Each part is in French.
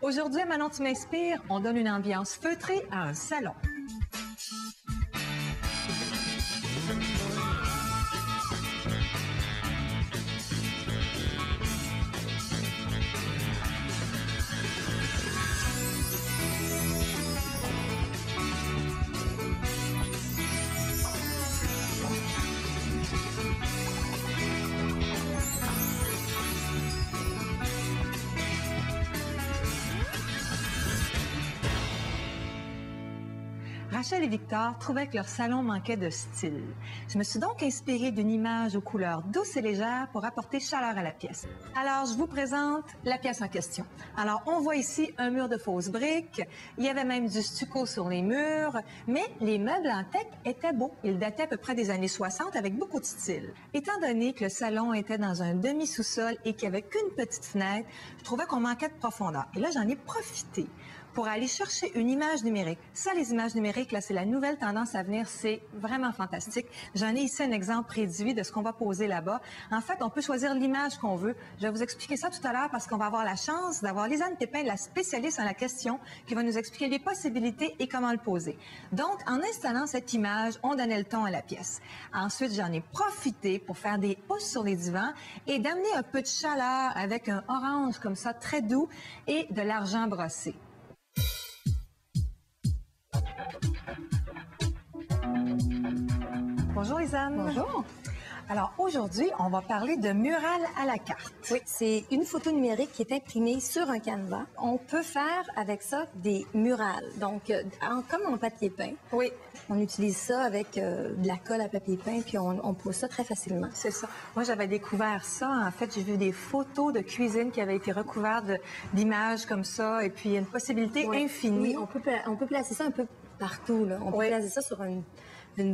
Aujourd'hui, à Manon, tu m'inspires, on donne une ambiance feutrée à un salon. Rachel et Victor trouvaient que leur salon manquait de style. Je me suis donc inspirée d'une image aux couleurs douces et légères pour apporter chaleur à la pièce. Alors, je vous présente la pièce en question. Alors, on voit ici un mur de fausses briques. Il y avait même du stucco sur les murs. Mais les meubles en teck étaient beaux. Ils dataient à peu près des années 60 avec beaucoup de style. Étant donné que le salon était dans un demi-sous-sol et qu'il n'y avait qu'une petite fenêtre, je trouvais qu'on manquait de profondeur. Et là, j'en ai profité pour aller chercher une image numérique. Ça, les images numériques, là, c'est la nouvelle tendance à venir. C'est vraiment fantastique. J'en ai ici un exemple réduit de ce qu'on va poser là-bas. En fait, on peut choisir l'image qu'on veut. Je vais vous expliquer ça tout à l'heure parce qu'on va avoir la chance d'avoir Lisanne Pépin, la spécialiste en la question, qui va nous expliquer les possibilités et comment le poser. Donc, en installant cette image, on donnait le ton à la pièce. Ensuite, j'en ai profité pour faire des housses sur les divans et d'amener un peu de chaleur avec un orange comme ça, très doux, et de l'argent brossé. Bonjour Lisanne. Bonjour. Alors aujourd'hui, on va parler de mural à la carte. Oui, c'est une photo numérique qui est imprimée sur un canevas. On peut faire avec ça des murales. Donc, comme en papier peint. Oui. On utilise ça avec de la colle à papier peint, puis on pose ça très facilement. C'est ça. Moi, j'avais découvert ça. En fait, j'ai vu des photos de cuisine qui avaient été recouvertes d'images comme ça, et puis il y a une possibilité infinie. Oui, on peut placer ça un peu partout, là. On peut placer ça sur une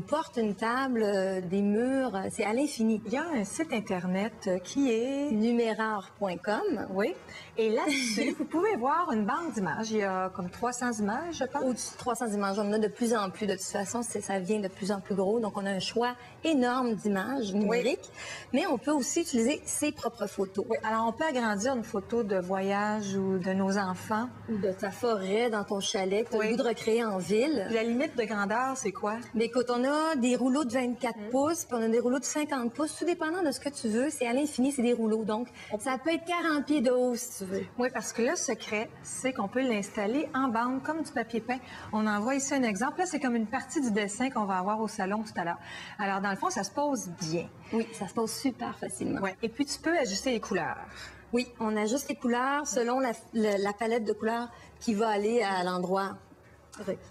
porte, une table, des murs, c'est à l'infini. Il y a un site Internet qui est numerare.com. Oui. Et là-dessus, vous pouvez voir une banque d'images. Il y a comme 300 images, je pense. Au-dessus de 300 images. On en a de plus en plus. De toute façon, ça vient de plus en plus gros. Donc, on a un choix énorme d'images numériques. Mais on peut aussi utiliser ses propres photos. Oui. Alors, on peut agrandir une photo de voyage ou de nos enfants. Ou de ta forêt dans ton chalet que tu as le goût de recréer en ville. La limite de grandeur, c'est quoi? Mais écoute, on a des rouleaux de 24 pouces, puis on a des rouleaux de 50 pouces. Tout dépendant de ce que tu veux. C'est à l'infini, c'est des rouleaux. Donc, ça peut être 40 pieds de haut, si tu veux. Oui, parce que le secret, c'est qu'on peut l'installer en bande, comme du papier peint. On en voit ici un exemple. Là, c'est comme une partie du dessin qu'on va avoir au salon tout à l'heure. Alors, dans le fond, ça se pose bien. Oui, ça se pose super facilement. Oui. Et puis, tu peux ajuster les couleurs. Oui, on ajuste les couleurs selon la palette de couleurs qui va aller à l'endroit.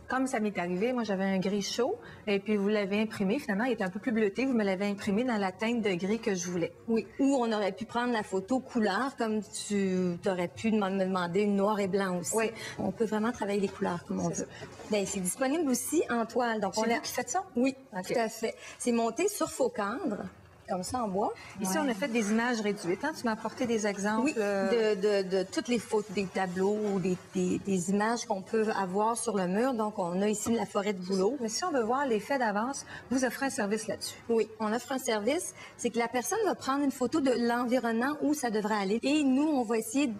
Comme ça m'est arrivé, moi j'avais un gris chaud et puis vous l'avez imprimé, finalement il était un peu plus bleuté, vous me l'avez imprimé dans la teinte de gris que je voulais. Oui, ou on aurait pu prendre la photo couleur comme tu aurais pu me demander une noir et blanc aussi. Oui. On peut vraiment travailler les couleurs comme on veut. Bien, c'est disponible aussi en toile. Donc, c'est vous qui faites ça? Oui, tout à fait. C'est monté sur faux cadre. Comme ça, en bois. Ici, on a fait des images réduites. Hein? Tu m'as apporté des exemples. Oui, de toutes les photos, des tableaux ou des images qu'on peut avoir sur le mur. Donc, on a ici la forêt de bouleau. Mais si on veut voir l'effet d'avance, vous offrez un service là-dessus. Oui, on offre un service. C'est que la personne va prendre une photo de l'environnement où ça devrait aller. Et nous, on va essayer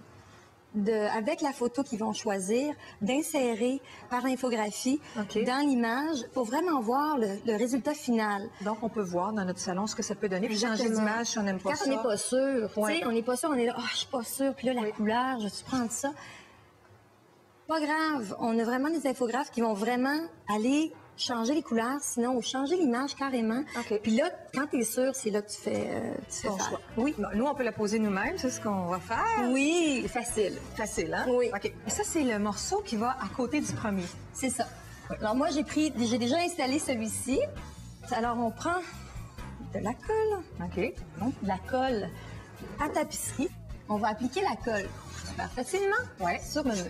avec la photo qu'ils vont choisir, d'insérer par infographie dans l'image pour vraiment voir le résultat final. Donc, on peut voir dans notre salon ce que ça peut donner, puis changer d'image si on n'aime pas ça. Quand on n'est pas sûr, on n'est pas sûr, on est là, je suis pas sûr, puis là, la couleur, je vais prendre ça. Pas grave, on a vraiment des infographes qui vont vraiment aller changer les couleurs, sinon, ou changer l'image carrément. Puis là, quand tu es sûr, c'est là que tu fais ton choix. Oui. Bon, nous, on peut la poser nous-mêmes, c'est ce qu'on va faire. Oui, facile. Facile, hein? Oui. OK. Et ça, c'est le morceau qui va à côté du premier. C'est ça. Alors, moi, j'ai déjà installé celui-ci. Alors, on prend de la colle. OK. Donc, de la colle à tapisserie. On va appliquer la colle super facilement sur le mur.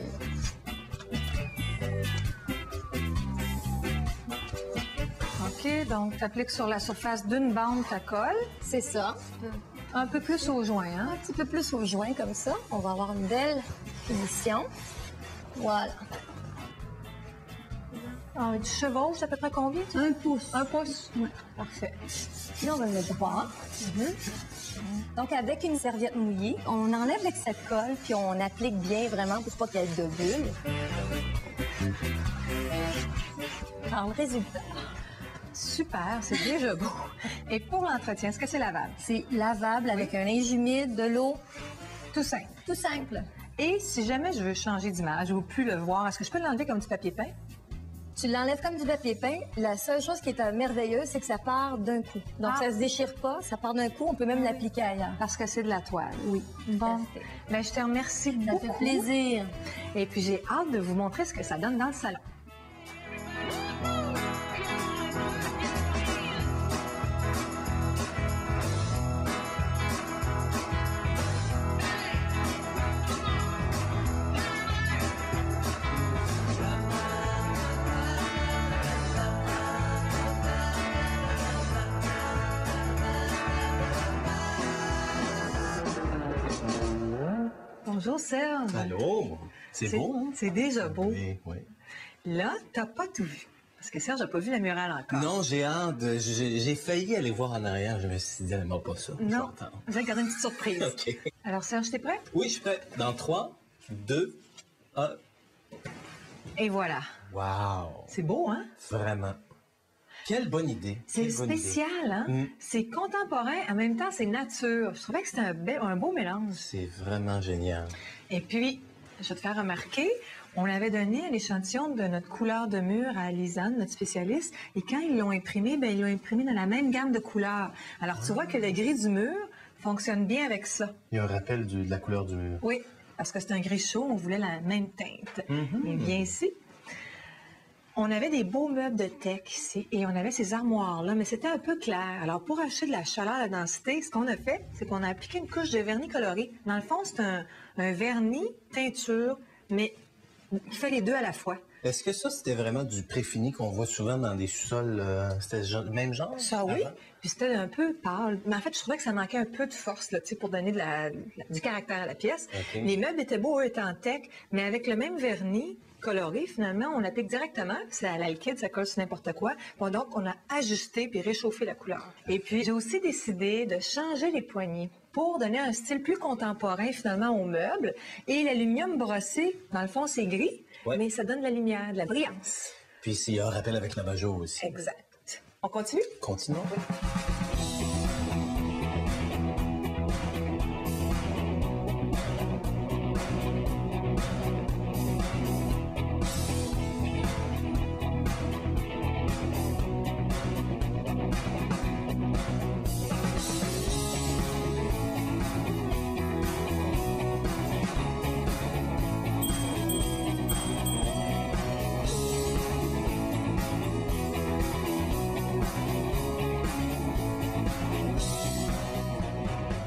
OK, donc tu appliques sur la surface d'une bande ta colle. C'est ça. Un peu plus au joint, hein? Un petit peu plus au joint, comme ça. On va avoir une belle finition. Voilà. Tu chevauches à peu près combien? 1 pouce. 1 pouce? Oui. Parfait. Puis on va le mettre droit. Donc, avec une serviette mouillée, on enlève l'excès de colle, puis on applique bien vraiment pour pas qu'il y ait de bulles. Alors, le résultat, Super, c'est déjà beau. Et pour l'entretien, est-ce que c'est lavable? c'est lavable avec un linge humide, de l'eau, Tout simple. tout simple. Et si jamais je veux changer d'image ou plus le voir, est-ce que je peux l'enlever comme du papier peint? Tu l'enlèves comme du papier peint. La seule chose qui est merveilleuse, c'est que ça part d'un coup. Donc, ça se déchire pas, ça part d'un coup. On peut même l'appliquer ailleurs. Parce que c'est de la toile. Oui. Bon, tout à fait. ben, je te remercie Ça beaucoup. fait plaisir. Et puis, j'ai hâte de vous montrer ce que ça donne dans le salon. Bonjour Serge. Allô? C'est beau, hein? C'est déjà beau. Oui, oui. Là, t'as pas tout vu. Parce que Serge n'a pas vu la murale encore. Non, j'ai hâte. J'ai failli aller voir en arrière. Je me suis dit, elle n'aime pas ça. Je vais Non. attendre. Vous allez garder une petite surprise. OK. Alors Serge, t'es prêt? Oui, je suis prêt. Dans 3, 2, 1. Et voilà. Wow! C'est beau, hein? Vraiment. Quelle bonne idée. C'est Quelle bonne idée. spécial, hein? Mm. C'est contemporain, en même temps, c'est nature. Je trouvais que c'était un beau mélange. C'est vraiment génial. Et puis, je vais te faire remarquer, on avait donné un échantillon de notre couleur de mur à Lisanne, notre spécialiste, et quand ils l'ont imprimé, ben ils l'ont imprimé dans la même gamme de couleurs. Alors, tu vois que le gris du mur fonctionne bien avec ça. Il y a un rappel de la couleur du mur. Oui, parce que c'est un gris chaud, on voulait la même teinte. Et bien ici, on avait des beaux meubles de tech ici et on avait ces armoires-là, mais c'était un peu clair. Alors, pour acheter de la chaleur, la densité, ce qu'on a fait, c'est qu'on a appliqué une couche de vernis coloré. Dans le fond, c'est un vernis teinture, mais qui fait les deux à la fois. Est-ce que ça, c'était vraiment du préfini qu'on voit souvent dans des sous-sols? C'était le même genre? Ça, oui. avant? Puis c'était un peu pâle. Mais en fait, je trouvais que ça manquait un peu de force là, tu sais, pour donner du caractère à la pièce. OK. Les meubles étaient beaux, eux étaient en tech, mais avec le même vernis coloré, finalement, on l'applique directement. C'est à l'alkyd, ça colle sur n'importe quoi. Bon, donc, on a ajusté puis réchauffé la couleur. Et puis, j'ai aussi décidé de changer les poignées pour donner un style plus contemporain, finalement, aux meubles. Et l'aluminium brossé, dans le fond, c'est gris, Ouais. mais ça donne de la lumière, de la brillance. Puis il y a un rappel avec l'abat-jour aussi. Exact. On continue? Continuons.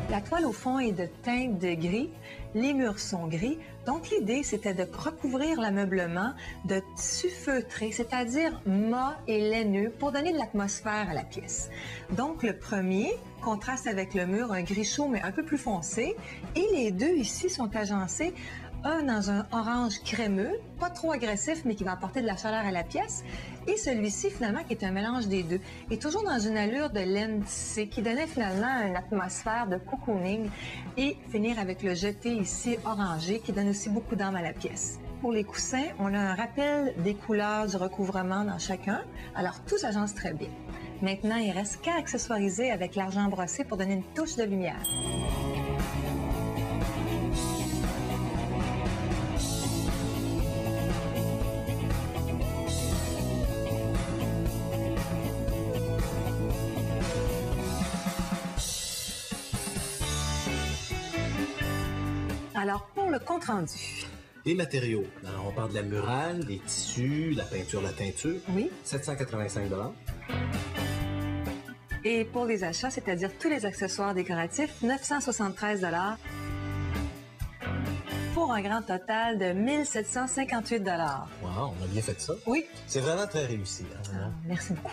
La toile, au fond, est de teinte de gris. Les murs sont gris. Donc, l'idée, c'était de recouvrir l'ameublement de tissu feutré, c'est-à-dire mat et laineux, pour donner de l'atmosphère à la pièce. Donc, le premier contraste avec le mur, un gris chaud, mais un peu plus foncé. Et les deux ici sont agencés, un dans un orange crémeux, pas trop agressif, mais qui va apporter de la chaleur à la pièce. Et celui-ci, finalement, qui est un mélange des deux. Et toujours dans une allure de laine tissée, qui donnait finalement une atmosphère de cocooning. Et finir avec le jeté ici orangé, qui donne aussi beaucoup d'âme à la pièce. Pour les coussins, on a un rappel des couleurs du recouvrement dans chacun. Alors, tout s'agence très bien. Maintenant, il reste qu'à accessoiriser avec l'argent brossé pour donner une touche de lumière. Alors, pour le compte-rendu, Les matériaux. Alors, on parle de la murale, des tissus, la peinture, la teinture. oui. 785 $. Et pour les achats, c'est-à-dire tous les accessoires décoratifs, 973 $, pour un grand total de 1758 $. Wow, on a bien fait ça. Oui. C'est vraiment très réussi. Hein, Merci beaucoup.